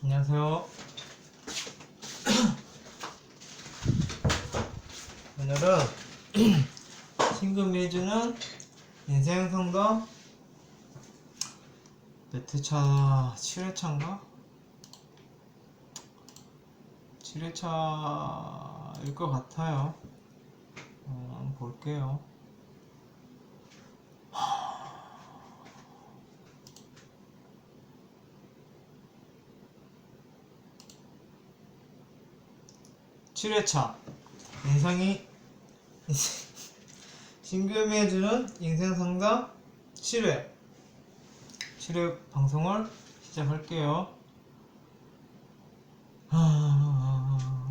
안녕하세요. 오늘은 신금이 해주는 인생 상담 몇 회차? 7회차인가? 7회차일 것 같아요. 한번 볼게요. (7회차) 인상이 신금이 해주는 인생 상담 7회 방송을 시작할게요.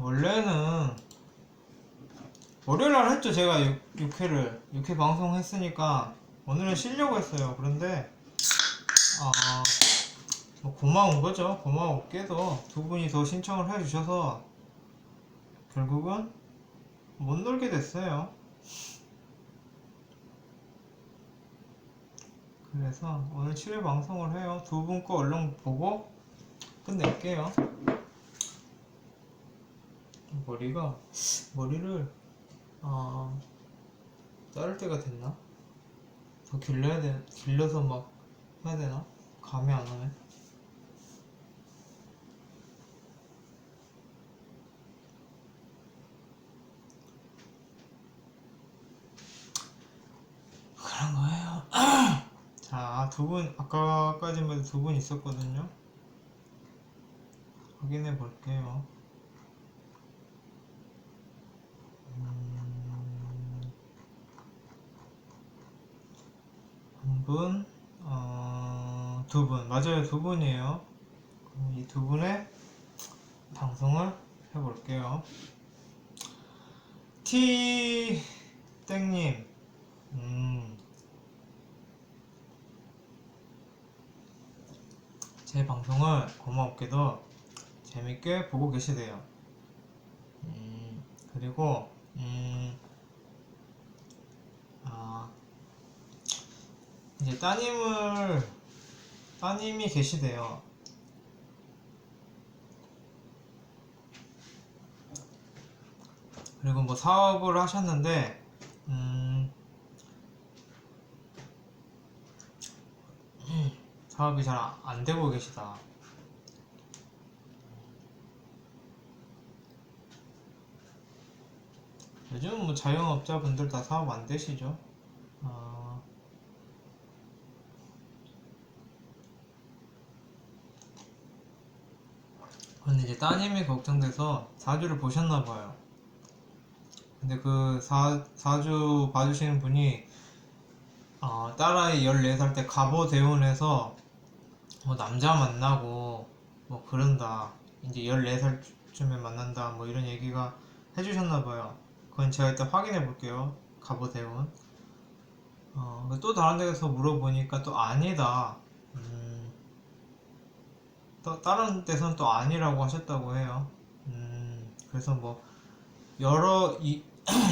원래는 월요일날 했죠. 제가 6회 방송했으니까 오늘은 쉬려고 했어요. 그런데 뭐 고마운 거죠. 고마웠게도 두 분이 더 신청을 해주셔서 결국은 못 놀게 됐어요. 그래서 오늘 7회 방송을 해요. 두 분 거 얼른 보고 끝낼게요. 머리를 자를 때가 됐나? 더 길러서 막 해야 되나? 감이 안 오네. 그런 거예요. 자, 두 분, 아까까지만 두 분 있었거든요. 확인해 볼게요. 한 분, 두 분, 맞아요. 두 분이에요. 이 두 분의 방송을 해볼게요. 땡님, 제 방송을 고맙게도 재밌게 보고 계시대요. 그리고 이제 따님이 계시대요. 그리고 뭐 사업을 하셨는데 사업이 잘 안 되고 계시다. 요즘 뭐 자영업자분들 다 사업 안 되시죠? 근데 이제 따님이 걱정돼서 사주를 보셨나봐요. 근데 그 사주 봐주시는 분이 딸아이 14살 때 갑오대운해서 뭐 남자 만나고 뭐 그런다. 이제 14살쯤에 만난다. 뭐 이런 얘기가 해주셨나봐요. 그건 제가 일단 확인해 볼게요. 갑오대운. 또 다른 데서 물어보니까 또 아니다. 또 다른 데서는 또 아니라고 하셨다고 해요. 그래서 뭐 여러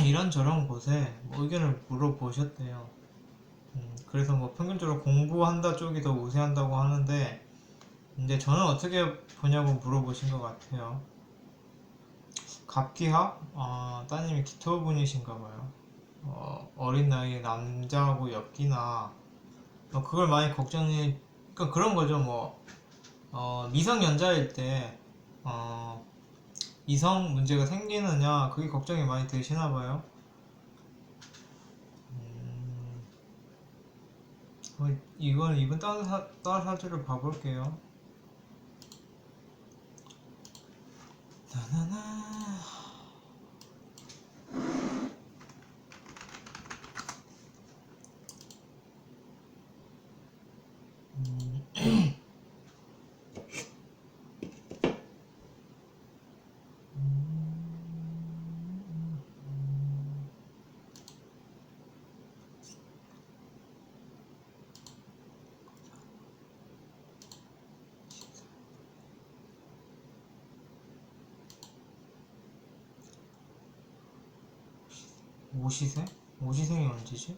이런저런 곳에 뭐 의견을 물어보셨대요. 그래서 뭐 평균적으로 공부한다 쪽이 더 우세한다고 하는데 이제 저는 어떻게 보냐고 물어보신 것 같아요. 갑기학? 따님이 기토분이신가봐요. 어린 나이에 남자하고 엮이나 그걸 많이 걱정이, 그러니까 그런 거죠. 뭐 미성년자일 때 이성 문제가 생기느냐, 그게 걱정이 많이 되시나봐요. 이번 딸 사주를 봐볼게요. 나나나. 오시생? 오시생이 언제지?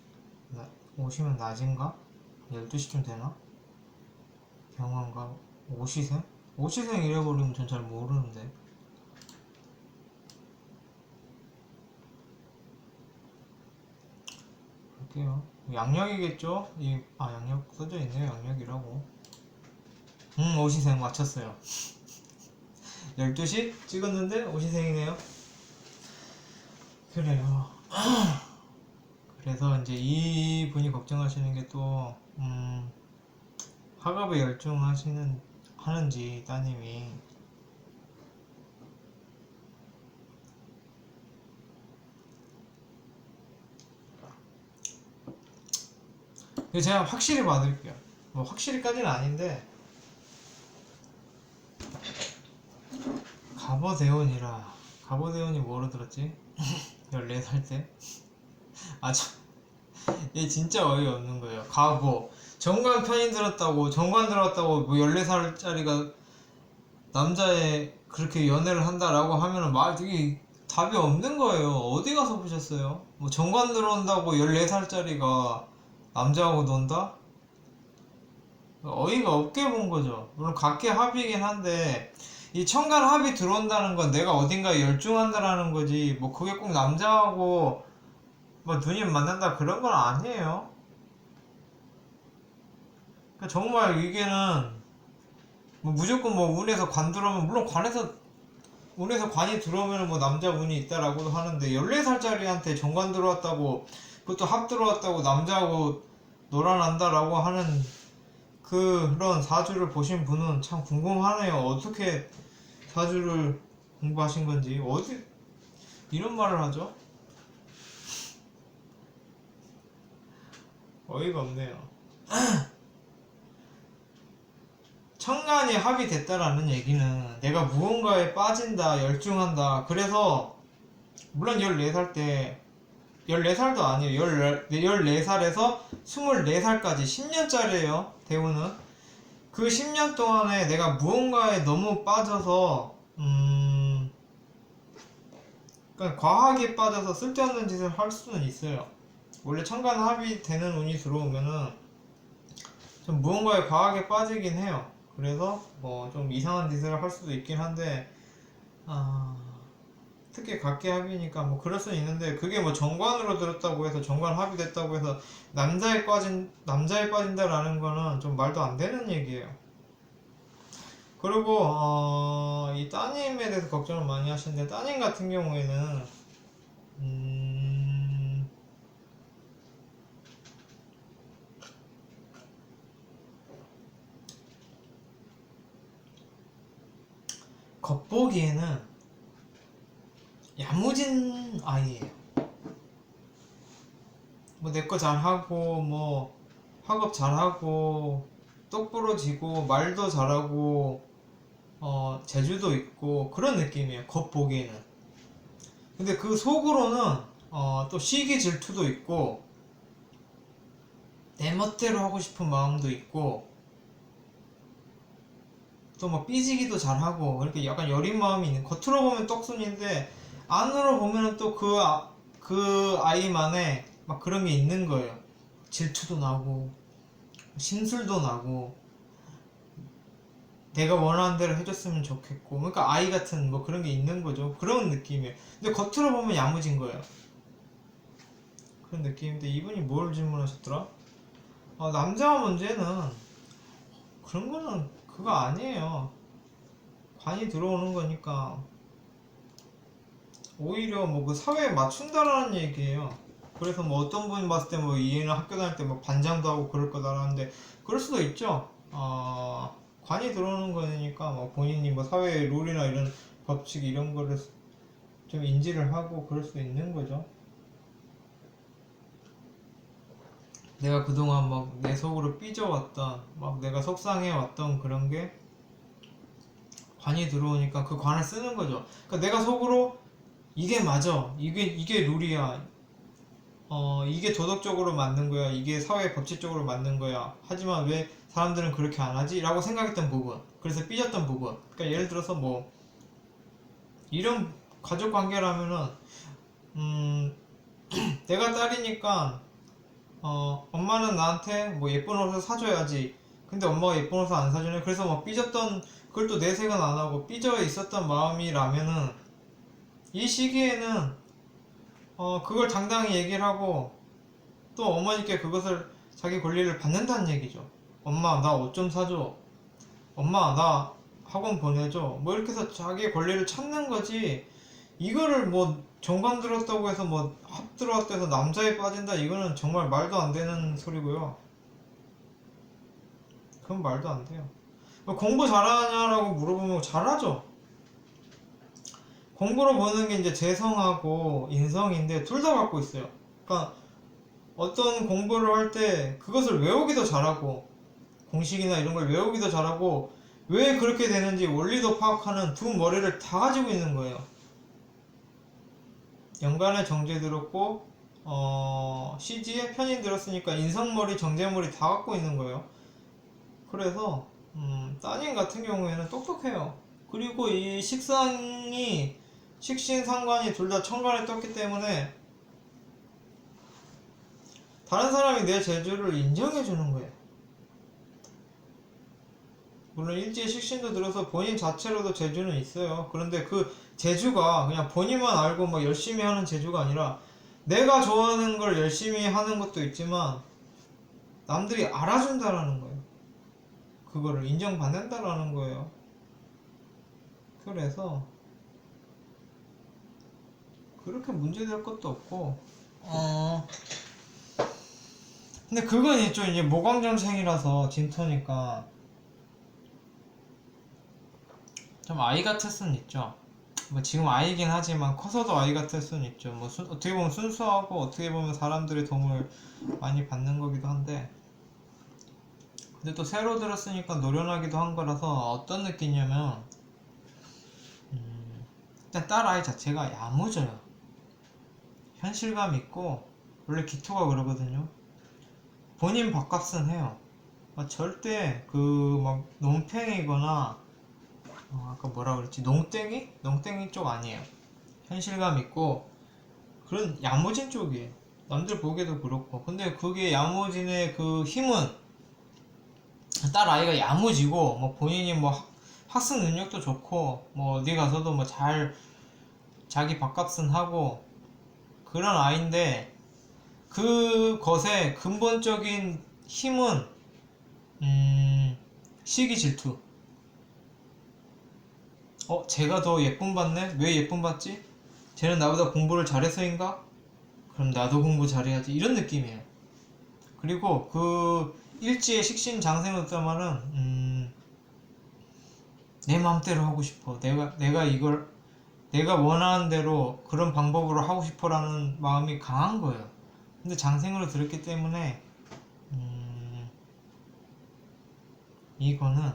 오시면 낮인가? 12시쯤 되나? 병원가? 오시생? 오시생 잃어버리면 전 잘 모르는데. 볼게요. 양력이겠죠? 양력 써져 있네요. 양력이라고. 오시생 맞췄어요. 12시 찍었는데 오시생이네요. 그래요. 그래서 이제 이분이 걱정하시는 게 또, 학업에 하는지, 따님이. 제가 확실히 봐드릴게요. 뭐 확실히까지는 아닌데, 가보대원이 뭐로 들었지? 14살 때? 얘 진짜 어이없는 거예요. 정관 편인 들었다고, 정관 들었다고, 뭐 14살짜리가 남자애 그렇게 연애를 한다라고 하면은 이게 답이 없는 거예요. 어디 가서 보셨어요? 뭐 정관 들어온다고 14살짜리가 남자하고 논다? 어이가 없게 본 거죠. 물론 각계 합의이긴 한데, 이 청간 합의 들어온다는 건 내가 어딘가에 열중한다라는 거지, 뭐 그게 꼭 남자하고 뭐 눈이 맞는다 그런 건 아니에요. 그러니까 정말 이게는 뭐 무조건 뭐 운에서 관 들어오면, 물론 운에서 관이 들어오면 뭐 남자 운이 있다라고도 하는데, 14살짜리한테 정관 들어왔다고, 그것도 합 들어왔다고 남자하고 놀아난다라고 하는 그런 사주를 보신 분은 참 궁금하네요. 어떻게 사주를 공부하신 건지. 어디 이런 말을 하죠? 어이가 없네요. 청간이 합의됐다라는 얘기는 내가 무언가에 빠진다, 열중한다. 그래서 물론 14살도 아니에요. 14살에서 24살까지 10년짜리예요. 대우는. 그 10년 동안에 내가 무언가에 너무 빠져서 그러니까 과하게 빠져서 쓸데없는 짓을 할 수는 있어요. 원래 청간 합의되는 운이 들어오면은 좀 무언가에 과하게 빠지긴 해요. 그래서 뭐 좀 이상한 짓을 할 수도 있긴 한데, 특히 각계 합의니까 뭐 그럴 수는 있는데, 그게 뭐 정관으로 들었다고 해서, 정관 합의됐다고 해서 남자에 빠진다라는 거는 좀 말도 안 되는 얘기예요. 그리고 이 따님에 대해서 걱정을 많이 하시는데, 따님 같은 경우에는 겉보기에는 야무진 아이예요. 뭐 내 거 잘하고, 뭐 학업 잘하고, 똑부러지고, 말도 잘하고, 재주도 있고 그런 느낌이에요. 겉보기에는. 근데 그 속으로는 또 시기 질투도 있고, 내 멋대로 하고 싶은 마음도 있고, 또 뭐 삐지기도 잘하고, 이렇게 약간 여린 마음이 있는, 겉으로 보면 떡순인데 안으로 보면 또 그 아이만의 막 그런 게 있는 거예요. 질투도 나고, 심술도 나고, 내가 원하는 대로 해줬으면 좋겠고, 그러니까 아이 같은 뭐 그런 게 있는 거죠. 그런 느낌이에요. 근데 겉으로 보면 야무진 거예요. 그런 느낌인데, 이분이 뭘 질문하셨더라? 남자 문제는 그런 거는 그거 아니에요. 관이 들어오는 거니까 오히려 뭐 그 사회에 맞춘다라는 얘기예요. 그래서 뭐 어떤 분이 봤을 때 뭐 얘는 학교 다닐 때 뭐 반장도 하고 그럴 거다라는데, 그럴 수도 있죠. 관이 들어오는 거니까 뭐 본인이 뭐 사회의 룰이나 이런 법칙 이런 거를 좀 인지를 하고 그럴 수 있는 거죠. 내가 그동안 막 내 속으로 삐져왔던, 막 내가 속상해왔던 그런 게 관이 들어오니까 그 관을 쓰는 거죠. 그러니까 내가 속으로 이게 맞아, 이게 룰이야, 이게 도덕적으로 맞는 거야, 이게 사회 법칙적으로 맞는 거야, 하지만 왜 사람들은 그렇게 안 하지? 라고 생각했던 부분, 그래서 삐졌던 부분. 그러니까 예를 들어서 뭐 이런 가족 관계라면은 내가 딸이니까 엄마는 나한테 뭐 예쁜 옷을 사줘야지, 근데 엄마가 예쁜 옷을 안 사주네. 그래서 막 삐졌던, 그걸 또 내색은 안 하고 삐져 있었던 마음이라면은 이 시기에는 그걸 당당히 얘기를 하고 또 어머니께 그것을 자기 권리를 받는다는 얘기죠. 엄마 나 옷 좀 사줘. 엄마 나 학원 보내줘. 뭐 이렇게 해서 자기의 권리를 찾는 거지. 이거를 뭐 정관 들었다고 해서 뭐 합 들어왔다 해서 남자에 빠진다, 이거는 정말 말도 안 되는 소리고요. 그건 말도 안 돼요. 공부 잘하냐라고 물어보면 잘하죠. 공부로 보는 게 이제 재성하고 인성인데 둘 다 갖고 있어요. 그러니까 어떤 공부를 할 때 그것을 외우기도 잘하고 공식이나 이런 걸 외우기도 잘하고 왜 그렇게 되는지 원리도 파악하는 두 머리를 다 가지고 있는 거예요. 연간에 정제 들었고 CG에 편인 들었으니까 인성머리 정제머리 다 갖고 있는 거예요. 그래서 따님 같은 경우에는 똑똑해요. 그리고 이 식상이 식신상관이 둘 다 천간에 떴기 때문에 다른 사람이 내 재주를 인정해 주는 거예요. 물론 일지에 식신도 들어서 본인 자체로도 재주는 있어요. 그런데 그 재주가 그냥 본인만 알고 막 열심히 하는 재주가 아니라 내가 좋아하는 걸 열심히 하는 것도 있지만 남들이 알아준다라는 거예요. 그거를 인정받는다라는 거예요. 그래서 그렇게 문제될 것도 없고 근데 그건 이제 모광전생이라서 진토니까 좀 아이 같을 수는 있죠. 뭐 지금 아이긴 하지만 커서도 아이 같을 수는 있죠. 뭐 어떻게 보면 순수하고 어떻게 보면 사람들의 도움을 많이 받는 거기도 한데 근데 또 새로 들었으니까 노련하기도 한 거라서 어떤 느낌이냐면 일단 딸 아이 자체가 야무져요. 현실감 있고 원래 기토가 그러거든요. 본인 밥값은 해요. 절대 그 막 논팽이거나 아까 뭐라 그랬지? 농땡이? 농땡이 쪽 아니에요. 현실감 있고 그런 야무진 쪽이에요. 남들 보기에도 그렇고. 근데 그게 야무진의 그 힘은 딸 아이가 야무지고 뭐 본인이 뭐 학습 능력도 좋고 뭐 어디 가서도 뭐 잘 자기 밥값은 하고 그런 아이인데 그것의 근본적인 힘은 시기 질투. 쟤가 더 예쁨 받네? 왜 예쁨 받지? 쟤는 나보다 공부를 잘해서인가? 그럼 나도 공부 잘해야지. 이런 느낌이에요. 그리고 그 일지의 식신 장생을 따면은 내 맘대로 하고 싶어. 내가 이걸 내가 원하는 대로 그런 방법으로 하고 싶어라는 마음이 강한 거예요. 근데 장생으로 들었기 때문에 이거는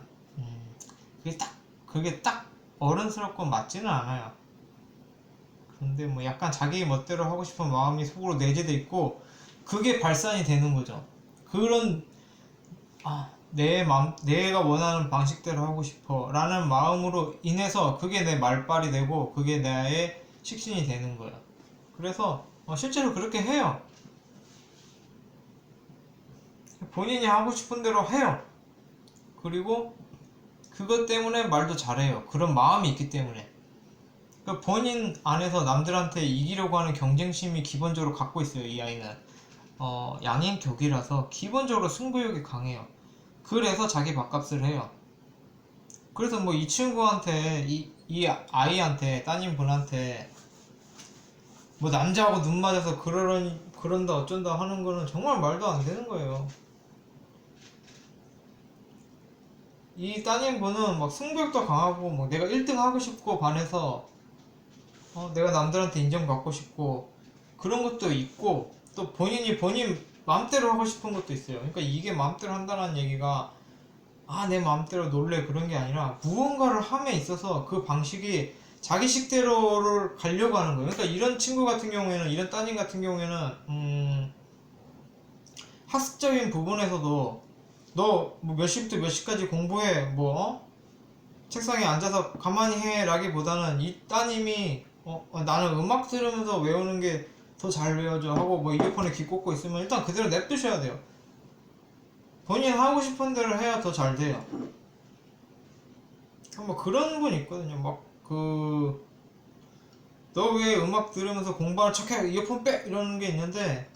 그게 딱 어른스럽고 맞지는 않아요. 근데 뭐 약간 자기 멋대로 하고 싶은 마음이 속으로 내재돼 있고 그게 발산이 되는 거죠. 그런 내가 원하는 방식대로 하고 싶어 라는 마음으로 인해서 그게 내 말빨이 되고 그게 나의 식신이 되는 거예요. 그래서 실제로 그렇게 해요. 본인이 하고 싶은 대로 해요. 그리고 그것 때문에 말도 잘해요. 그런 마음이 있기 때문에. 그러니까 본인 안에서 남들한테 이기려고 하는 경쟁심이 기본적으로 갖고 있어요. 이 아이는 양인격이라서 기본적으로 승부욕이 강해요. 그래서 자기 밥값을 해요. 그래서 뭐 이 친구한테 이 아이한테 따님 분한테 뭐 남자하고 눈 맞아서 그런다 어쩐다 하는 거는 정말 말도 안 되는 거예요. 이 따님 분은 막 승부욕도 강하고 뭐 내가 1등 하고 싶고 반해서 내가 남들한테 인정받고 싶고 그런 것도 있고 또 본인 마음대로 하고 싶은 것도 있어요. 그러니까 이게 마음대로 한다는 얘기가 내 마음대로 놀래 그런 게 아니라 무언가를 함에 있어서 그 방식이 자기 식대로를 가려고 하는 거예요. 그러니까 이런 친구 같은 경우에는 이런 따님 같은 경우에는 학습적인 부분에서도 너 뭐 몇 시부터 몇 시까지 공부해 뭐 책상에 앉아서 가만히 해 라기보다는 이 따님이 나는 음악 들으면서 외우는 게 더 잘 외워져 하고 뭐 이어폰에 귀 꽂고 있으면 일단 그대로 냅두셔야 돼요. 본인 하고 싶은 대로 해야 더 잘 돼요. 뭐 그런 분 있거든요. 막 너 왜 음악 들으면서 공부하는 척해? 이어폰 빼! 이러는 게 있는데,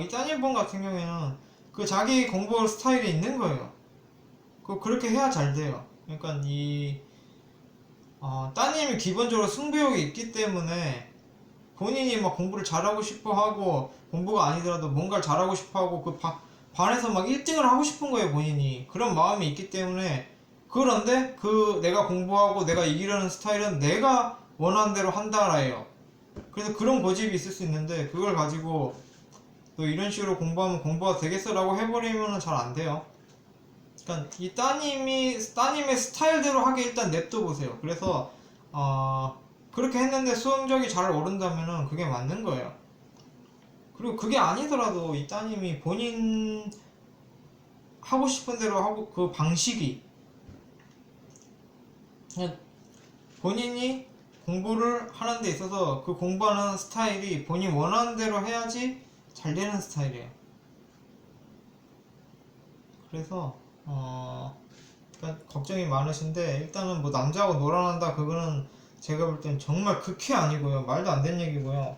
이 따님분 같은 경우에는 그 자기 공부 스타일이 있는 거예요. 그렇게 해야 잘 돼요. 그러니까 따님이 기본적으로 승부욕이 있기 때문에 본인이 막 공부를 잘하고 싶어 하고, 공부가 아니더라도 뭔가를 잘하고 싶어 하고, 반에서 막 1등을 하고 싶은 거예요, 본인이. 그런 마음이 있기 때문에. 그런데 내가 공부하고 내가 이기려는 스타일은 내가 원하는 대로 한다라예요. 그래서 그런 고집이 있을 수 있는데, 그걸 가지고 너 이런 식으로 공부하면 공부가 되겠어라고 해버리면 잘 안 돼요. 그러니까 이 따님의 스타일대로 하게 일단 냅둬 보세요. 그래서 그렇게 했는데 수험적이 잘 오른다면은 그게 맞는 거예요. 그리고 그게 아니더라도 이 따님이 본인 하고 싶은 대로 하고 그 방식이 그냥 본인이 공부를 하는 데 있어서 그 공부하는 스타일이 본인 원하는 대로 해야지 잘 되는 스타일이에요. 그래서 그러니까 걱정이 많으신데, 일단은 뭐 남자하고 놀아난다 그거는 제가 볼 땐 정말 극히 아니고요. 말도 안 되는 얘기고요.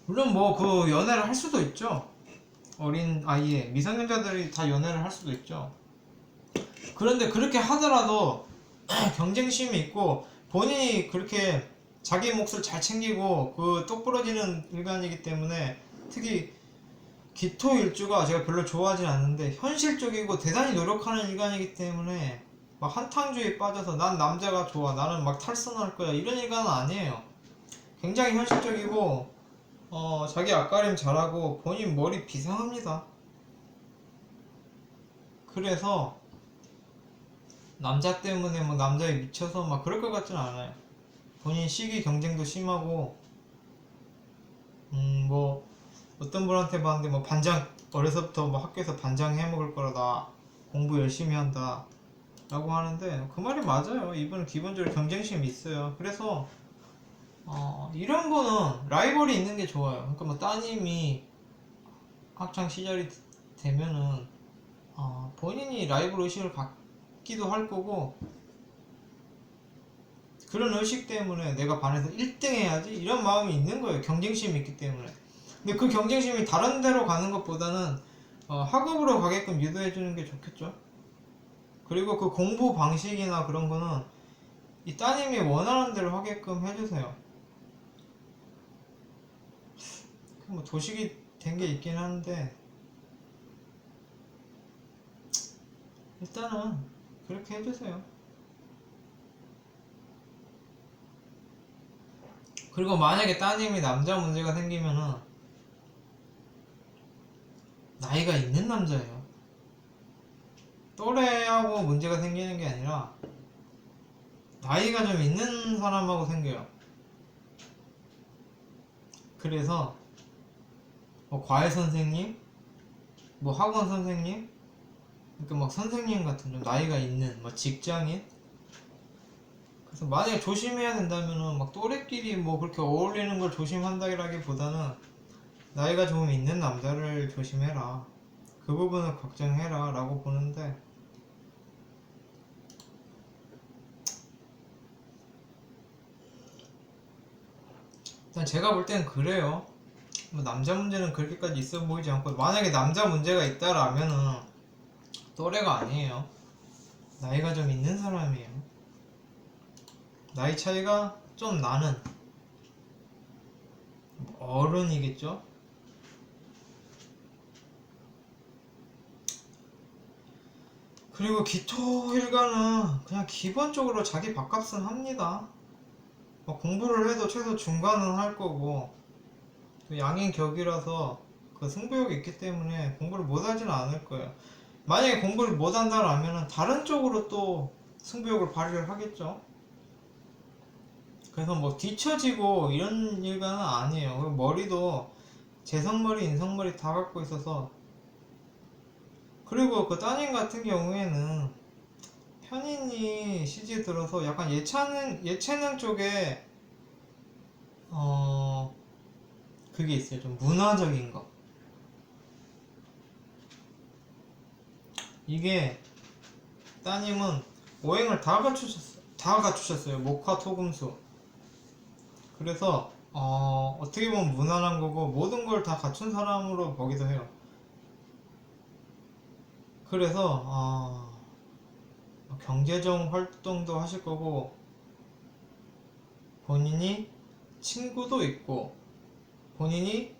물론 뭐 그 연애를 할 수도 있죠. 어린 아이에 미성년자들이 다 연애를 할 수도 있죠. 그런데 그렇게 하더라도 경쟁심이 있고 본인이 그렇게 자기 몫을 잘 챙기고 그 똑부러지는 일관이기 때문에, 특히 기토일주가 제가 별로 좋아하진 않는데 현실적이고 대단히 노력하는 일관이기 때문에 막 한탕주의에 빠져서 난 남자가 좋아, 나는 막 탈선할 거야, 이런 일관은 아니에요. 굉장히 현실적이고 자기 앞가림 잘하고 본인 머리 비상합니다. 그래서 남자 때문에 뭐 남자에 미쳐서 막 그럴 것 같지는 않아요. 본인 시기 경쟁도 심하고 뭐 어떤 분한테 봤는데 뭐 반장, 어려서부터 뭐 학교에서 반장 해먹을 거라다, 공부 열심히 한다 라고 하는데 그 말이 맞아요. 이분은 기본적으로 경쟁심이 있어요. 그래서 이런 분은 라이벌이 있는 게 좋아요. 그러니까 뭐 따님이 학창 시절이 되면은 본인이 라이벌 의식을 갖기도 할 거고, 그런 의식 때문에 내가 반에서 1등 해야지 이런 마음이 있는 거예요. 경쟁심이 있기 때문에. 근데 그 경쟁심이 다른 데로 가는 것보다는 학업으로 가게끔 유도해 주는 게 좋겠죠. 그리고 그 공부 방식이나 그런 거는 이 따님이 원하는 대로 하게끔 해주세요. 뭐 도식이 된 게 있긴 한데 일단은 그렇게 해주세요. 그리고 만약에 따님이 남자 문제가 생기면은 나이가 있는 남자예요. 또래하고 문제가 생기는 게 아니라 나이가 좀 있는 사람하고 생겨요. 그래서 뭐 과외 선생님, 뭐 학원 선생님, 그러니까 막 선생님 같은 좀 나이가 있는 뭐 직장인. 그래서 만약에 조심해야 된다면은 막 또래끼리 뭐 그렇게 어울리는 걸 조심한다기보다는 나이가 좀 있는 남자를 조심해라, 그 부분을 걱정해라 라고 보는데, 일단 제가 볼 땐 그래요. 뭐 남자 문제는 그렇게까지 있어 보이지 않고, 만약에 남자 문제가 있다라면은 또래가 아니에요. 나이가 좀 있는 사람이에요. 나이 차이가 좀 나는 어른이겠죠. 그리고 기토일가는 그냥 기본적으로 자기 밥값은 합니다. 뭐 공부를 해도 최소 중간은 할 거고, 또 양인격이라서 그 승부욕이 있기 때문에 공부를 못하지는 않을 거예요. 만약에 공부를 못한다라면 다른 쪽으로 또 승부욕을 발휘를 하겠죠. 그래서 뭐 뒤처지고 이런 일가는 아니에요. 그리고 머리도 재성머리, 인성머리 다 갖고 있어서. 그리고 그 따님 같은 경우에는 편인이 시기에 들어서 약간 예체능 쪽에 그게 있어요. 좀 문화적인 거. 이게 따님은 오행을 다 갖추셨어요. 목화 토금수. 그래서 어떻게 보면 무난한 거고 모든 걸 다 갖춘 사람으로 보기도 해요. 그래서 경제적 활동도 하실 거고 본인이 친구도 있고 본인이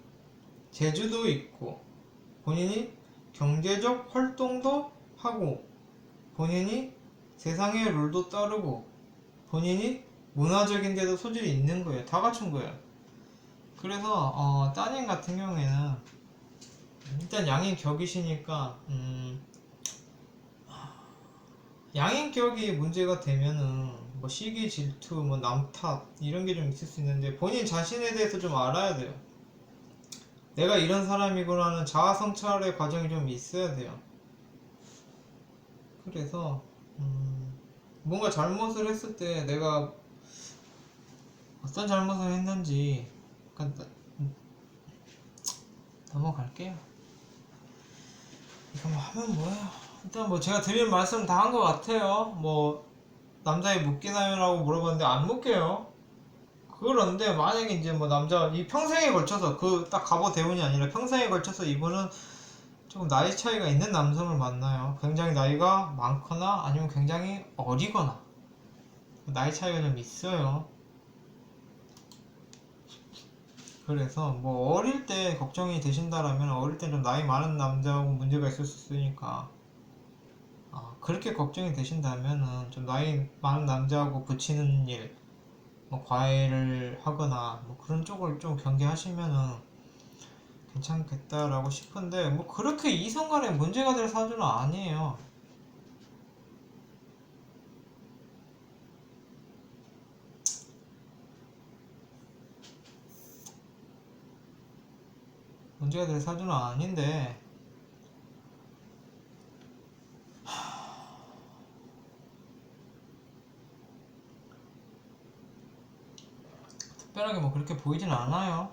재주도 있고 본인이 경제적 활동도 하고 본인이 세상의 룰도 따르고 본인이 문화적인 데도 소질이 있는 거예요. 다 갖춘 거예요. 그래서 따님 같은 경우에는 일단 양인격이시니까 양인격이 문제가 되면은 뭐 시기 질투 뭐 남 탓 이런 게 좀 있을 수 있는데 본인 자신에 대해서 좀 알아야 돼요. 내가 이런 사람이구나 하는 자아 성찰의 과정이 좀 있어야 돼요. 그래서 뭔가 잘못을 했을 때 내가 어떤 잘못을 했는지 넘어갈게요. 이거 뭐 하면 뭐예요? 일단 뭐 제가 드린 말씀 다 한 것 같아요. 뭐 남자애 묶이나요라고 물어봤는데 안 묶여요. 그런데 만약에 이제 뭐 남자 이 평생에 걸쳐서 그 딱 갑오 대운이 아니라 평생에 걸쳐서 이분은 조금 나이 차이가 있는 남성을 만나요. 굉장히 나이가 많거나 아니면 굉장히 어리거나 나이 차이가 좀 있어요. 그래서 뭐 어릴 때 걱정이 되신다라면 어릴 때 좀 나이 많은 남자하고 문제가 있을 수 있으니까 그렇게 걱정이 되신다면은 좀 나이 많은 남자하고 붙이는 일, 뭐 과외를 하거나 뭐 그런 쪽을 좀 경계하시면은 괜찮겠다라고 싶은데 뭐 그렇게 이성 간에 문제가 될 사주는 아니에요. 문제가 될 사주는 아닌데 특별하게 뭐 그렇게 보이진 않아요.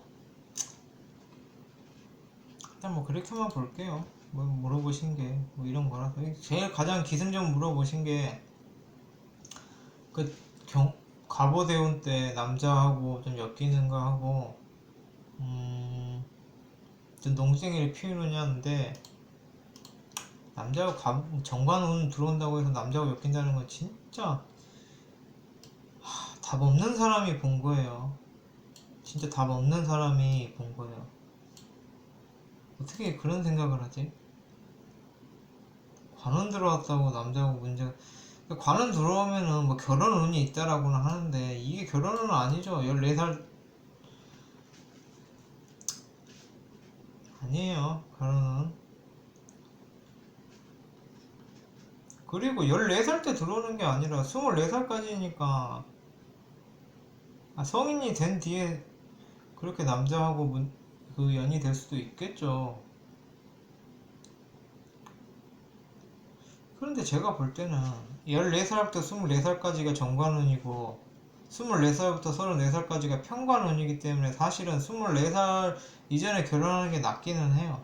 일단 뭐 그렇게만 볼게요. 뭐 물어보신 게 뭐 이런 거라서 제일 가장 기승전 물어보신 게 그 갑오대운 때 남자하고 좀 엮이는 거 하고 좀 농생이를 피우느냐는데 남자하고 정관운 들어온다고 해서 남자하고 엮인다는 건 진짜 답 없는 사람이 본 거예요. 진짜 답 없는 사람이 본 거예요. 어떻게 그런 생각을 하지? 관원 들어왔다고 남자하고 문제가 관원 들어오면은 뭐 결혼 운이 있다라고는 하는데 이게 결혼은 아니죠. 14살 아니에요. 결혼은. 그리고 14살 때 들어오는 게 아니라 24살까지니까 성인이 된 뒤에 그렇게 남자하고 그 연이 될 수도 있겠죠. 그런데 제가 볼 때는 14살부터 24살까지가 정관운이고 24살부터 34살까지가 편관운이기 때문에 사실은 24살 이전에 결혼하는 게 낫기는 해요.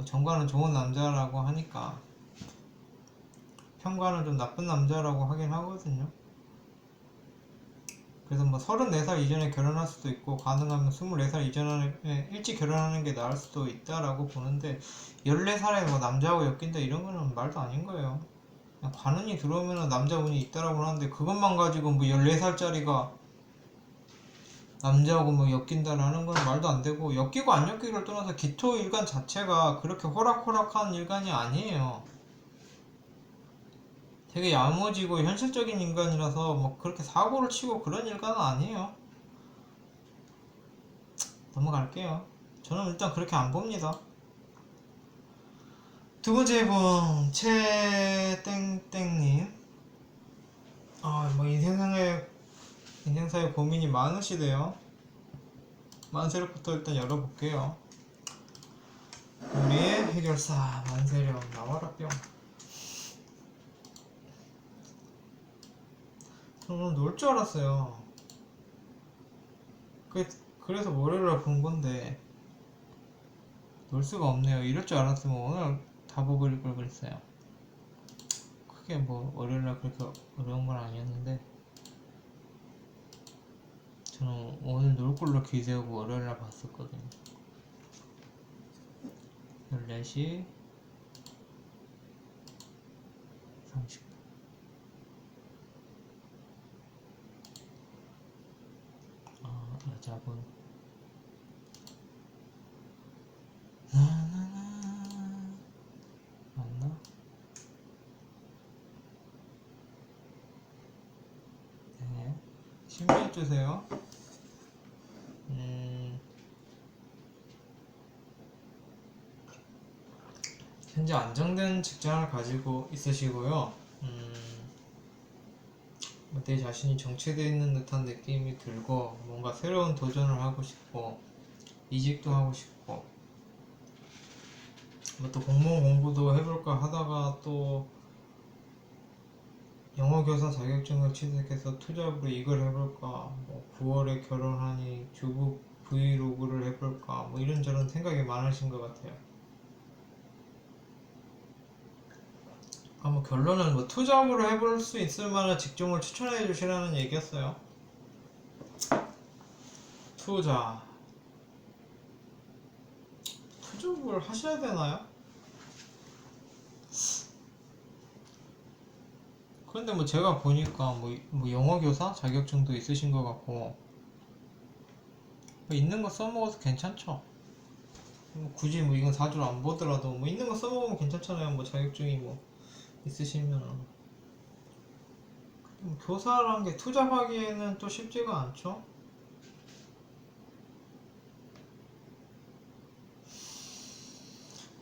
정관은 좋은 남자라고 하니까 편관은 좀 나쁜 남자라고 하긴 하거든요. 그래서 뭐 34살 이전에 결혼할 수도 있고 가능하면 24살 이전에 일찍 결혼하는 게 나을 수도 있다라고 보는데 14살에 뭐 남자하고 엮인다 이런 거는 말도 아닌 거예요. 그냥 관운이 들어오면 남자분이 있다라고 하는데 그것만 가지고 뭐 14살짜리가 남자하고 뭐 엮인다라는 건 말도 안 되고 엮이고 안 엮이고를 떠나서 기토 일간 자체가 그렇게 호락호락한 일간이 아니에요. 되게 야무지고 현실적인 인간이라서 뭐 그렇게 사고를 치고 그런 일간은 아니에요. 넘어갈게요. 저는 일단 그렇게 안 봅니다. 두 번째 분 최땡땡님. 뭐 인생사에 고민이 많으시대요. 만세력부터 일단 열어볼게요. 우리의 해결사 만세력 나와라 뿅. 저는 놀 줄 알았어요. 그래서 월요일날 본 건데 놀 수가 없네요. 이럴 줄 알았으면 오늘 다 보고 걸 그랬어요. 크게 뭐 월요일날 그렇게 어려운 건 아니었는데 저는 오늘 놀 걸로 기대하고 월요일날 봤었거든요. 14시 30분. 여자분. 맞나? 네. 신고해주세요. 현재 안정된 직장을 가지고 있으시고요. 내 자신이 정체되어 있는 듯한 느낌이 들고 뭔가 새로운 도전을 하고 싶고 이직도 하고 싶고 뭐 또 공무원 공부도 해볼까 하다가 또 영어교사 자격증을 취득해서 투잡으로 이걸 해볼까 뭐 9월에 결혼하니 주부 브이로그를 해볼까 뭐 이런저런 생각이 많으신 것 같아요. 뭐 결론은 뭐 투잡으로 해볼 수 있을 만한 직종을 추천해 주시라는 얘기였어요. 투잡을 하셔야 되나요? 그런데 뭐 제가 보니까 뭐 영어교사 자격증도 있으신 것 같고 뭐 있는 거 써먹어서 괜찮죠. 뭐 굳이 뭐 이건 사주를 안 보더라도 뭐 있는 거 써먹으면 괜찮잖아요. 뭐 자격증이 뭐 있으시면. 교사라는 게 투잡하기에는 또 쉽지가 않죠.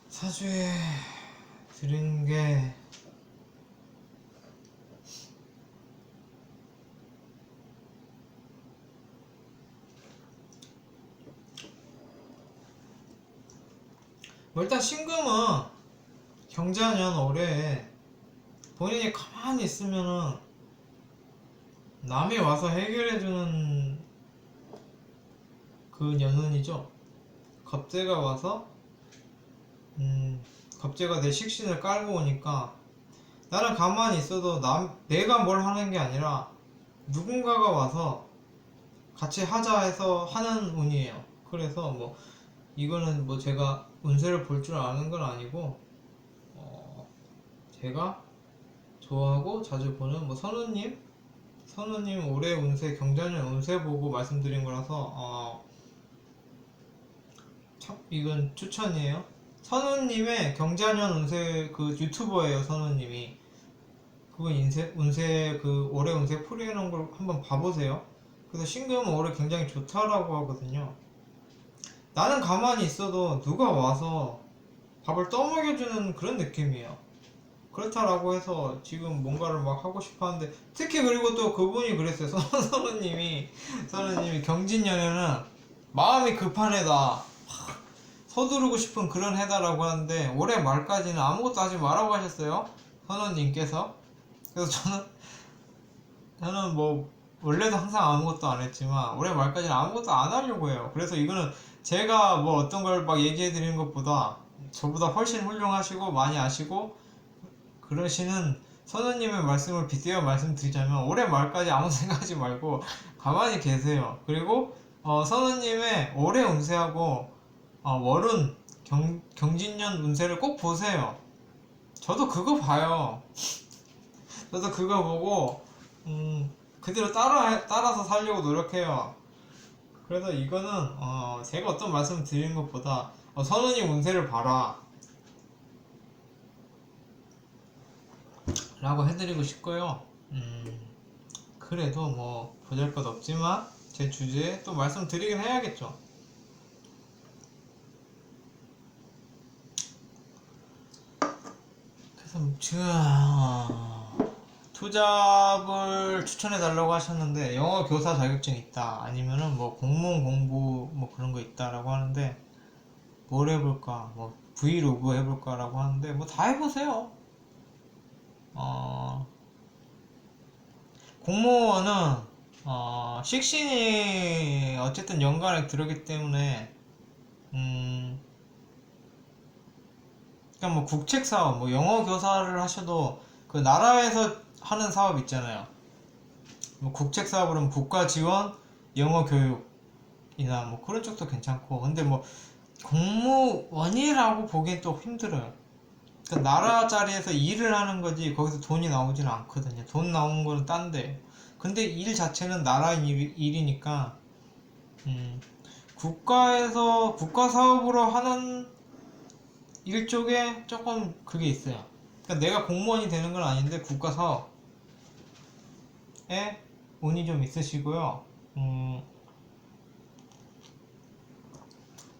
사주에 드린 게 뭐 일단 신금은 경자년 올해에 본인이 가만히 있으면은 남이 와서 해결해주는 그 년운이죠. 겁재가 와서 겁재가 내 식신을 깔고 오니까 나는 가만히 있어도 내가 뭘 하는 게 아니라 누군가가 와서 같이 하자 해서 하는 운이에요. 그래서 뭐 이거는 뭐 제가 운세를 볼 줄 아는 건 아니고 제가 좋아하고 자주 보는 뭐 선우님 올해 운세 경자년 운세 보고 말씀드린 거라서 참 이건 추천이에요. 선우님의 경자년 운세 그 유튜버예요. 선우님이 그분 운세 그 올해 운세 풀이해놓은 걸 한번 봐보세요. 그래서 신금은 올해 굉장히 좋다라고 하거든요. 나는 가만히 있어도 누가 와서 밥을 떠먹여주는 그런 느낌이에요. 그렇다라고 해서 지금 뭔가를 막 하고 싶어 하는데 특히 그리고 또 그분이 그랬어요. 선우님이 경진년에는 마음이 급한 해다, 서두르고 싶은 그런 해다라고 하는데 올해 말까지는 아무것도 하지 말라고 하셨어요. 선우님께서. 그래서 저는 뭐 원래도 항상 아무것도 안 했지만 올해 말까지는 아무것도 안 하려고 해요. 그래서 이거는 제가 뭐 어떤 걸 막 얘기해 드리는 것보다 저보다 훨씬 훌륭하시고 많이 아시고 그러시는 선우님의 말씀을 빗대어 말씀드리자면 올해 말까지 아무 생각하지 말고 가만히 계세요. 그리고 선우님의 올해 운세하고 월운 경진년 운세를 꼭 보세요. 저도 그거 봐요. 저도 그거 보고 그대로 따라서 살려고 노력해요. 그래서 이거는 제가 어떤 말씀 드리는 것보다 선우님 운세를 봐라 라고 해드리고 싶고요. 그래도 뭐 보잘것 없지만 제 주제에 또 말씀드리긴 해야겠죠. 그래서 지금 투잡을 추천해 달라고 하셨는데 영어 교사 자격증 있다 아니면은 뭐 공무원 공부 뭐 그런 거 있다라고 하는데 뭘 해볼까 뭐 브이로그 해볼까 라고 하는데 뭐 다 해보세요. 공무원은 식신이 어쨌든 연관에 들어오기 때문에 그냥 뭐 국책사업 뭐 영어 교사를 하셔도 그 나라에서 하는 사업 있잖아요. 뭐 국책 사업으로는 국가 지원, 영어 교육이나 뭐 그런 쪽도 괜찮고. 근데 뭐 공무원이라고 보기엔 또 힘들어요. 그러니까 나라 자리에서 일을 하는 거지 거기서 돈이 나오지는 않거든요. 돈 나오는 거는 딴데. 근데 일 자체는 나라 일이니까 국가에서 국가 사업으로 하는 일 쪽에 조금 그게 있어요. 그러니까 내가 공무원이 되는 건 아닌데 국가 사업에 운이 좀 있으시고요.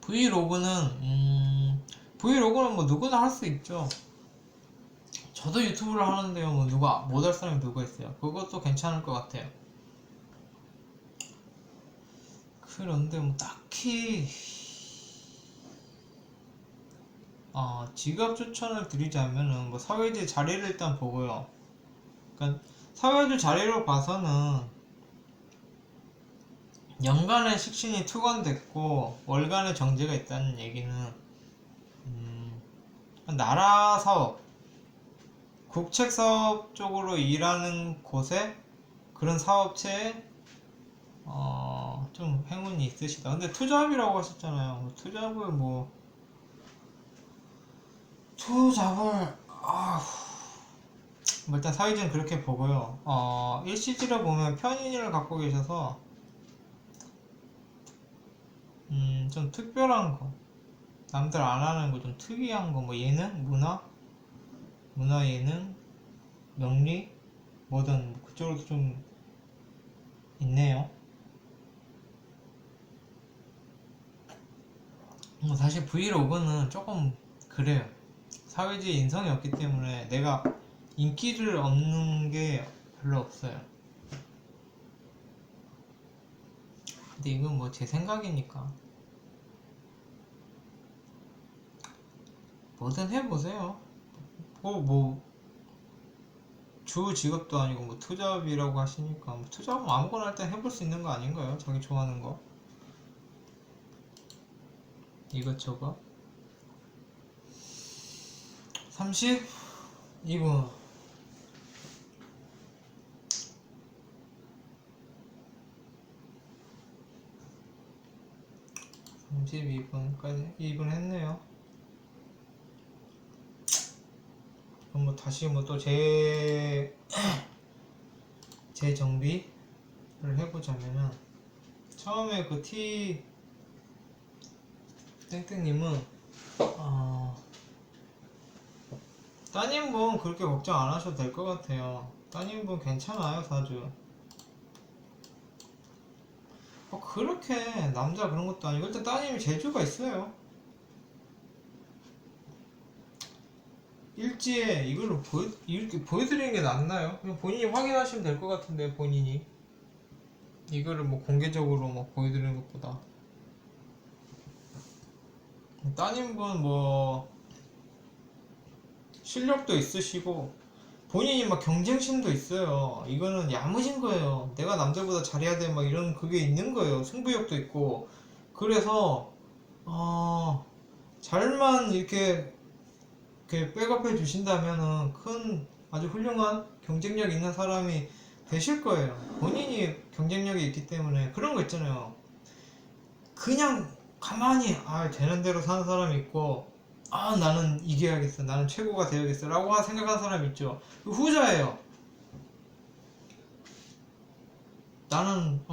브이로그는 뭐 누구나 할 수 있죠. 저도 유튜브를 하는데요. 뭐 누가 못할 사람이 누가 있어요. 그것도 괜찮을 것 같아요. 그런데 뭐 딱히 직업 추천을 드리자면은 뭐 사회지 자리를 일단 보고요. 그러니까 사회주 자리로 봐서는 연간의 식신이 투건됐고 월간의 정제가 있다는 얘기는 나라 사업, 국책 사업 쪽으로 일하는 곳에 그런 사업체에 좀 행운이 있으시다. 근데 투잡이라고 하셨잖아요. 투잡을 뭐 일단 사회주는 그렇게 보고요. 일시지로 보면 편인을 갖고 계셔서 좀 특별한 거, 남들 안 하는 거, 좀 특이한 거, 뭐 예능, 문화 예능, 명리, 뭐든 그쪽으로도 좀 있네요. 사실 브이로그는 조금 그래요. 사회주의 인성이 없기 때문에 내가 인기를 얻는 게 별로 없어요. 근데 이건 뭐 제 생각이니까 뭐든 해보세요. 주 직업도 아니고 뭐 투잡이라고 하시니까 뭐 투잡은 아무거나 일단 해볼 수 있는 거 아닌가요? 자기 좋아하는 거 이것저것. 32분 32분까지 2분 했네요. 그럼 뭐 다시 뭐 또 재정비를 해보자면은 처음에 그 T 땡땡님은 따님분 그렇게 걱정 안 하셔도 될 것 같아요. 따님분 괜찮아요. 사주 그렇게 남자 그런 것도 아니고 일단 따님이 재주가 있어요. 일지에 이걸로 이렇게 보여드리는 게 낫나요? 그냥 본인이 확인하시면 될 것 같은데 본인이 이거를 뭐 공개적으로 뭐 보여드리는 것보다. 따님분 뭐 실력도 있으시고 본인이 막 경쟁심도 있어요. 이거는 야무진 거예요. 내가 남들보다 잘해야 돼 막 이런 그게 있는 거예요. 승부욕도 있고. 그래서 잘만 이렇게 백업해 주신다면은 큰 아주 훌륭한 경쟁력 있는 사람이 되실 거예요. 본인이 경쟁력이 있기 때문에. 그런 거 있잖아요. 그냥 가만히 되는 대로 사는 사람이 있고 나는 이겨야겠어, 나는 최고가 되어야겠어 라고 생각하는 사람이 있죠. 그 후자예요. 나는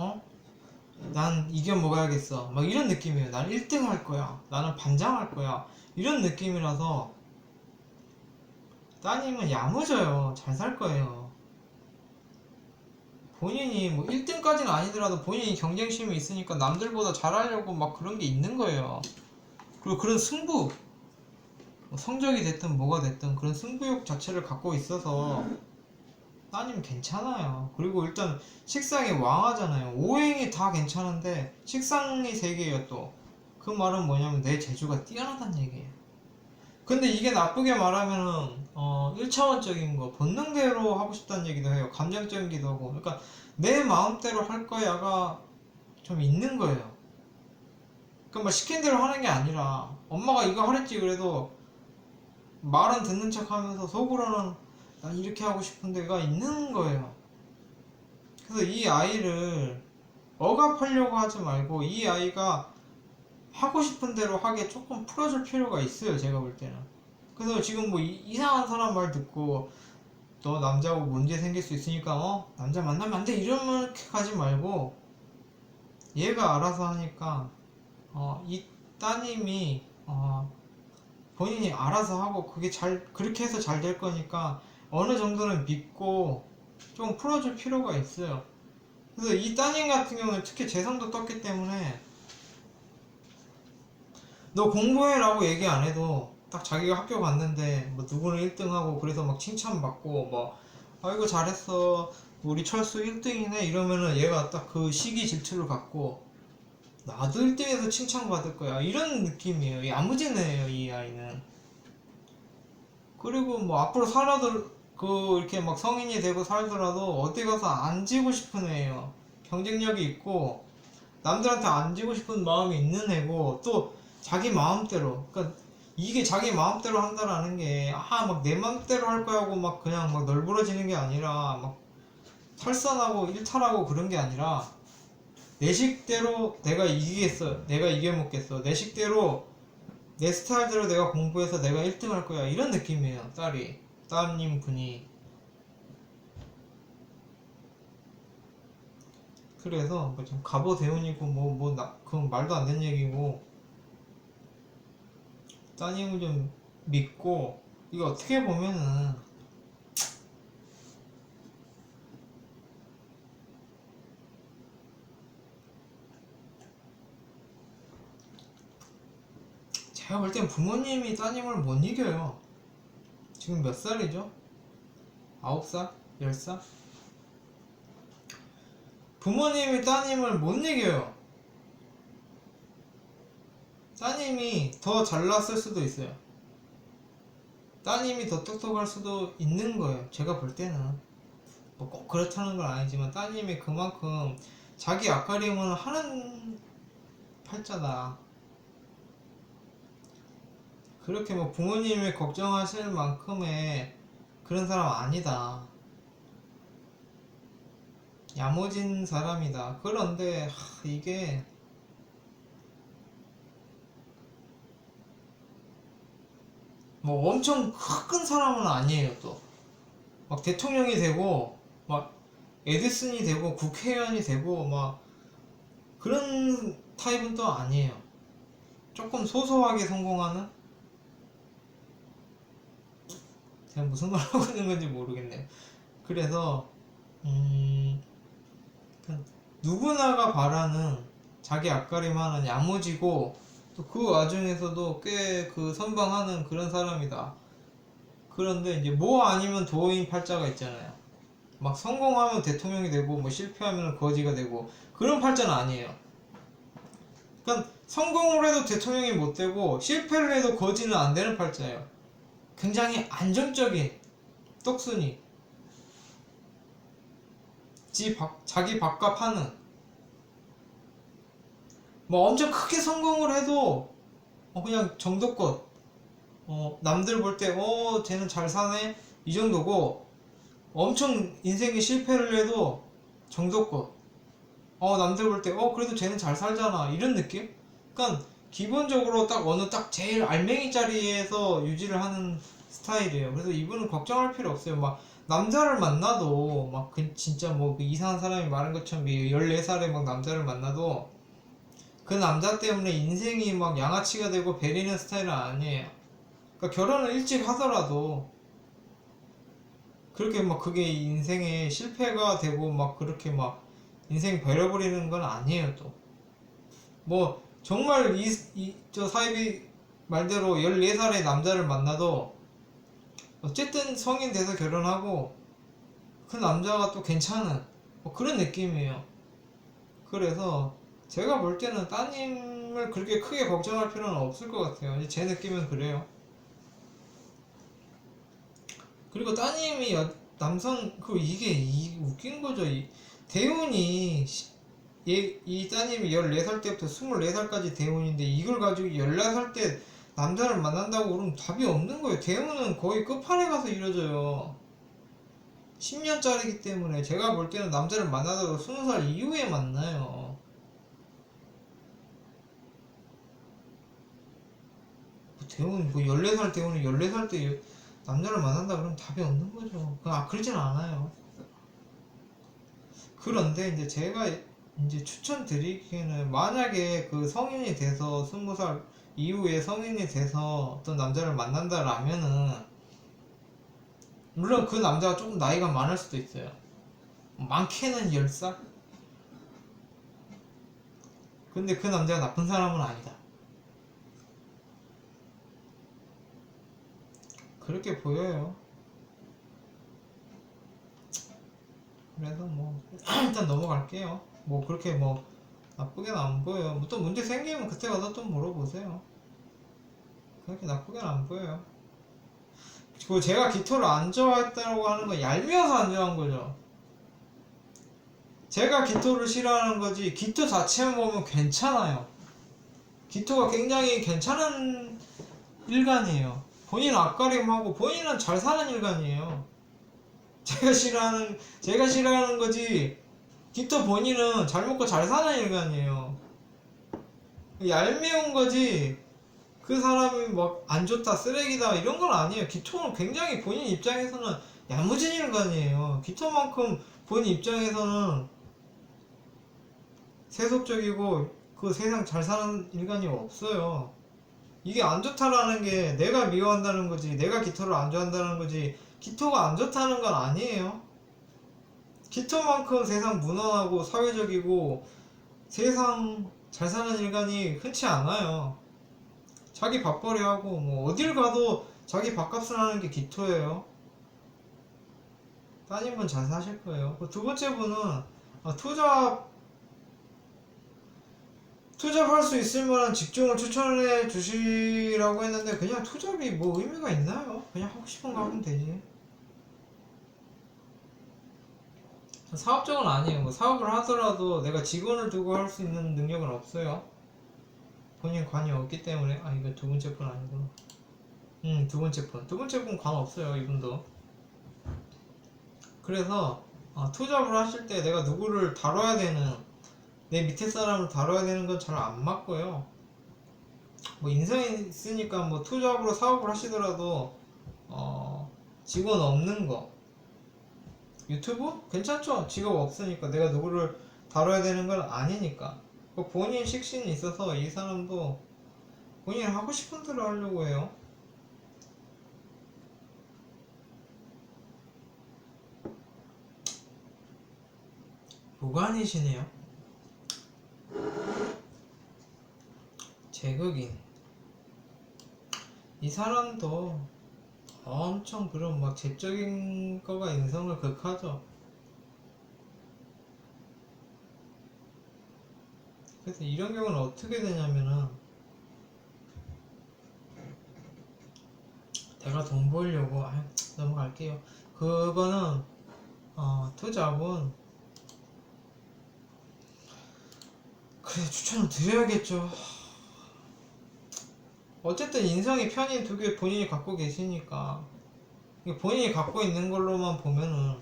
난 이겨 먹어야겠어 막 이런 느낌이에요. 나는 1등 할 거야, 나는 반장할 거야, 이런 느낌이라서 따님은 야무져요. 잘 살 거예요. 본인이 뭐 1등까지는 아니더라도 본인이 경쟁심이 있으니까 남들보다 잘하려고 막 그런 게 있는 거예요. 그리고 그런 승부, 뭐 성적이 됐든 뭐가 됐든 그런 승부욕 자체를 갖고 있어서 따님 괜찮아요. 그리고 일단 식상이 왕하잖아요. 오행이 다 괜찮은데 식상이 3개예요. 또 그 말은 뭐냐면 내 재주가 뛰어나다는 얘기예요. 근데 이게 나쁘게 말하면은 1차원적인 거 본능대로 하고 싶다는 얘기도 해요. 감정적이기도 하고. 그러니까 내 마음대로 할 거야가 좀 있는 거예요. 그러니까 뭐 시킨 대로 하는 게 아니라 엄마가 이거 하랬지 그래도 말은 듣는 척 하면서 속으로는 난 이렇게 하고 싶은 데가 있는 거예요. 그래서 이 아이를 억압하려고 하지 말고 이 아이가 하고 싶은 대로 하게 조금 풀어줄 필요가 있어요, 제가 볼 때는. 그래서 지금 뭐 이상한 사람 말 듣고 너 남자하고 문제 생길 수 있으니까 남자 만나면 안 돼 이렇게 가지 말고 얘가 알아서 하니까 이 따님이 본인이 알아서 하고 그게 그렇게 해서 잘 될 거니까 어느 정도는 믿고 좀 풀어줄 필요가 있어요. 그래서 이 따님 같은 경우는 특히 재성도 떴기 때문에 너 공부해 라고 얘기 안 해도 딱 자기가 학교 갔는데 뭐 누구는 1등하고 그래서 막 칭찬받고 뭐 아이고 잘했어 우리 철수 1등이네 이러면은 얘가 딱 그 시기 질투를 갖고 나도 1등에서 칭찬받을 거야 이런 느낌이에요. 야무지네요 이 아이는. 그리고 뭐 앞으로 살아도 이렇게 막 성인이 되고 살더라도 어디 가서 안 지고 싶은 애예요. 경쟁력이 있고 남들한테 안 지고 싶은 마음이 있는 애고 또 자기 마음대로, 그러니까 이게 자기 마음대로 한다라는 게 막 내 마음대로 할 거야 하고 막 그냥 막 널브러지는 게 아니라 막 탈선하고 일탈하고 그런 게 아니라 내 식대로 내가 이기겠어, 내가 이겨먹겠어, 내 식대로 내 스타일대로 내가 공부해서 내가 1등 할 거야 이런 느낌이에요. 따님 분이. 그래서 뭐 지금 갑오대운이고 그건 말도 안 되는 얘기고 따님을 좀 믿고 이거 어떻게 보면은 제가 볼 땐 부모님이 따님을 못 이겨요. 지금 몇 살이죠? 9살? 10살? 부모님이 따님을 못 이겨요. 따님이 더 잘났을 수도 있어요. 따님이 더 똑똑할 수도 있는 거예요. 제가 볼 때는 뭐 꼭 그렇다는 건 아니지만 따님이 그만큼 자기 앞가림을 하는 팔자다. 그렇게 뭐 부모님이 걱정하실 만큼의 그런 사람 아니다. 야무진 사람이다. 그런데 이게 뭐 엄청 큰 사람은 아니에요. 또 막 대통령이 되고 막 에디슨이 되고 국회의원이 되고 막 그런 타입은 또 아니에요. 조금 소소하게 성공하는? 제가 무슨 말 하고 있는 건지 모르겠네요. 그래서 누구나가 바라는 자기 앞가림하는 야무지고 또 그 와중에서도 꽤 그 선방하는 그런 사람이다. 그런데 이제 뭐 아니면 도인 팔자가 있잖아요. 막 성공하면 대통령이 되고 뭐 실패하면 거지가 되고 그런 팔자는 아니에요. 그러니까 성공을 해도 대통령이 못 되고 실패를 해도 거지는 안 되는 팔자예요. 굉장히 안정적인 떡순이 자기 밥값 하는 뭐 엄청 크게 성공을 해도 그냥 정도껏 남들 볼 때 쟤는 잘 사네 이 정도고 엄청 인생에 실패를 해도 정도껏 남들 볼 때 그래도 쟤는 잘 살잖아 이런 느낌? 그러니까 기본적으로 딱 제일 알맹이 자리에서 유지를 하는 스타일이에요. 그래서 이분은 걱정할 필요 없어요. 막 남자를 만나도 진짜 뭐 그 이상한 사람이 말한 것처럼 14살에 막 남자를 만나도 그 남자 때문에 인생이 막 양아치가 되고 베리는 스타일은 아니에요. 그러니까 결혼을 일찍 하더라도 그렇게 막 그게 인생에 실패가 되고 막 그렇게 막 인생 버려버리는 건 아니에요. 또 뭐 정말 저 사이비 말대로 14살의 남자를 만나도 어쨌든 성인 돼서 결혼하고 그 남자가 또 괜찮은 뭐 그런 느낌이에요. 그래서 제가 볼 때는 따님을 그렇게 크게 걱정할 필요는 없을 것 같아요. 제 느낌은 그래요. 그리고 따님이 남성 이게 웃긴 거죠. 대운이 이 따님이 14살 때부터 24살까지 대운인데 이걸 가지고 14살 때 남자를 만난다고 그러면 답이 없는 거예요. 대운은 거의 끝판에 가서 이루어져요. 10년짜리기 때문에 제가 볼 때는 남자를 만나도 20살 이후에 만나요. 대훈 뭐 14살 대훈이 14살 때 남자를 만난다 그러면 답이 없는 거죠. 그러진 않아요. 그런데 이제 제가 이제 추천드리기에는 만약에 그 성인이 돼서 20살 이후에 성인이 돼서 어떤 남자를 만난다라면은 물론 그 남자가 조금 나이가 많을 수도 있어요. 많게는 10살? 근데 그 남자가 나쁜 사람은 아니다. 그렇게 보여요. 그래서 뭐 일단 넘어갈게요. 뭐 그렇게 뭐 나쁘게는 안 보여요. 뭐 또 문제 생기면 그때 가서 좀 물어보세요. 그렇게 나쁘게는 안 보여요. 그리고 제가 기토를 안 좋아했다고 하는 건 얄미워서 안 좋아한 거죠. 제가 기토를 싫어하는 거지 기토 자체만 보면 괜찮아요. 기토가 굉장히 괜찮은 일간이에요. 본인 앞가림하고 본인은 잘 사는 일간이에요. 제가 싫어하는 거지 기토 본인은 잘 먹고 잘 사는 일간이에요. 얄미운 거지 그 사람이 막 안 좋다 쓰레기다 이런 건 아니에요. 기토는 굉장히 본인 입장에서는 야무진 일간이에요. 기토만큼 본인 입장에서는 세속적이고 그 세상 잘 사는 일간이 없어요. 이게 안 좋다라는 게 내가 미워한다는 거지 내가 기토를 안 좋아한다는 거지 기토가 안 좋다는 건 아니에요. 기토만큼 세상 무난하고 사회적이고 세상 잘 사는 일간이 흔치 않아요. 자기 밥벌이 하고 뭐 어딜 가도 자기 밥값을 하는 게 기토예요. 따님분 잘 사실 거예요. 두 번째 분은 투잡할 수 있을 만한 직종을 추천해 주시라고 했는데 그냥 투잡이 뭐 의미가 있나요? 그냥 하고 싶은 거 하면 되지. 사업적은 아니에요. 뭐 사업을 하더라도 내가 직원을 두고 할 수 있는 능력은 없어요. 본인 관이 없기 때문에 이거 두 번째 분 아니구나. 두 번째 분 관 없어요 이분도. 그래서 투잡을 하실 때 내가 누구를 다뤄야 되는 내 밑에 사람을 다뤄야 되는 건 잘 안 맞고요. 뭐 인성이 있으니까 뭐 투잡으로 사업을 하시더라도 직원 없는 거 유튜브? 괜찮죠? 직업 없으니까 내가 누구를 다뤄야 되는 건 아니니까 본인 식신이 있어서 이 사람도 본인이 하고 싶은 대로 하려고 해요. 무관이시네요. 제극인 이 사람도 엄청 그런 막 재적인 거가 인성을 극하죠. 그래서 이런 경우는 어떻게 되냐면은 내가 돈 벌려고 넘어갈게요. 그거는 투잡은 그래 추천을 드려야겠죠. 어쨌든 인성이 편인 두 개 본인이 갖고 계시니까 본인이 갖고 있는 걸로만 보면은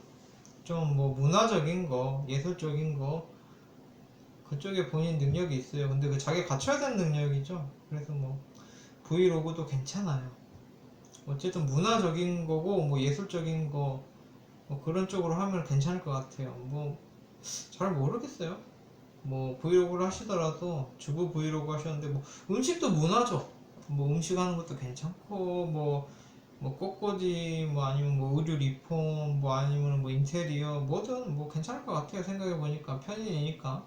좀 뭐 문화적인 거 예술적인 거 그쪽에 본인 능력이 있어요. 근데 그 자기 갖춰야 되는 능력이죠. 그래서 뭐 브이로그도 괜찮아요. 어쨌든 문화적인 거고 뭐 예술적인 거 뭐 그런 쪽으로 하면 괜찮을 것 같아요. 뭐 잘 모르겠어요. 뭐 브이로그를 하시더라도 주부 브이로그 하셨는데 뭐 음식도 문화죠. 뭐 음식 하는 것도 괜찮고 뭐 꽃꽂이 뭐 아니면 뭐 의류 리폼 뭐 아니면 뭐 인테리어 뭐든 뭐 괜찮을 것 같아요. 생각해 보니까 편인이니까.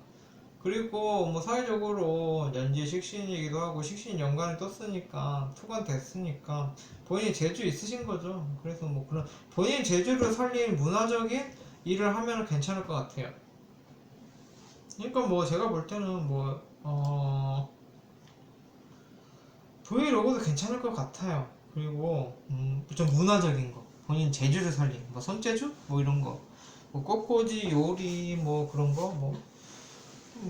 그리고 뭐 사회적으로 연지 식신이기도 하고 식신 연관이 떴으니까 투관됐으니까 본인 재주 있으신 거죠. 그래서 뭐 그런 본인 재주를 살린 문화적인 일을 하면 괜찮을 것 같아요. 그러니까 뭐 제가 볼 때는 뭐 브이로그도 괜찮을 것 같아요. 그리고 좀 문화적인 거 본인 재주를 살린 뭐 손재주 뭐 이런 거 뭐 꽃꽂이 요리 뭐 그런 거뭐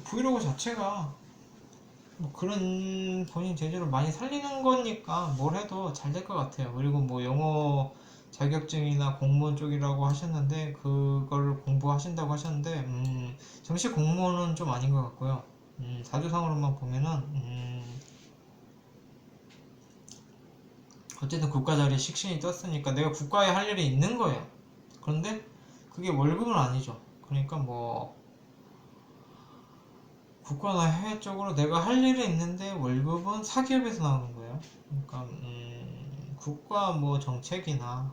브이로그 자체가 뭐 그런 본인 재주를 많이 살리는 거니까 뭘 해도 잘 될 것 같아요. 그리고 뭐 영어 자격증이나 공무원 쪽이라고 하셨는데 그걸 공부하신다고 하셨는데 정식 공무원은 좀 아닌 것 같고요. 사주상으로만 보면은 어쨌든 국가 자리에 식신이 떴으니까 내가 국가에 할 일이 있는 거예요. 그런데 그게 월급은 아니죠. 그러니까 뭐 국가나 해외 쪽으로 내가 할 일이 있는데 월급은 사기업에서 나오는 거예요. 그러니까 국가 뭐 정책이나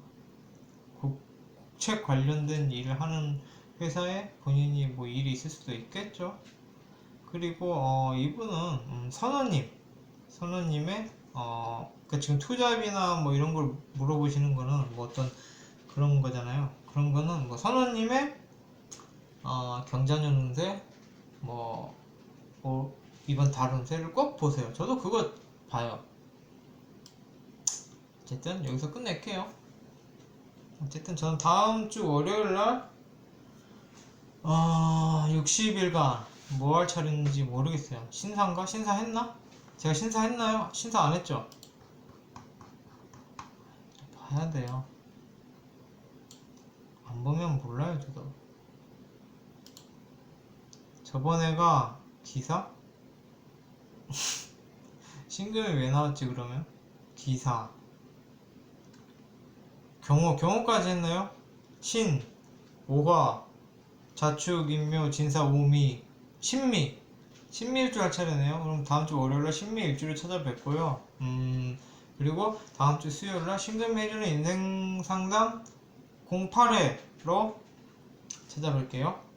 국책 관련된 일을 하는 회사에 본인이 뭐 일이 있을 수도 있겠죠. 그리고 이분은 선우님의 그러니까 지금 투잡이나 뭐 이런 걸 물어보시는 거는 뭐 어떤 그런 거잖아요. 그런 거는 뭐 선우님의 경자년 운세 뭐 이번 달 운세를 꼭 보세요. 저도 그거 봐요. 어쨌든 여기서 끝낼게요. 어쨌든 저는 다음 주 월요일 날 60일간 뭐 할 차례인지 모르겠어요. 신사인가? 신사했나? 제가 신사했나요? 신사 안 했죠? 봐야 돼요. 안 보면 몰라요, 저도. 저번에가 기사? 신금이 왜 나왔지, 그러면? 기사. 경호까지 했나요? 신, 오화, 자축, 인묘, 진사, 오미, 신미일주 할 차례네요. 그럼 다음 주 월요일날 신미일주를 찾아뵙고요. 그리고 다음 주 수요일날 신금이 해주는 인생상담 08회로 찾아뵐게요.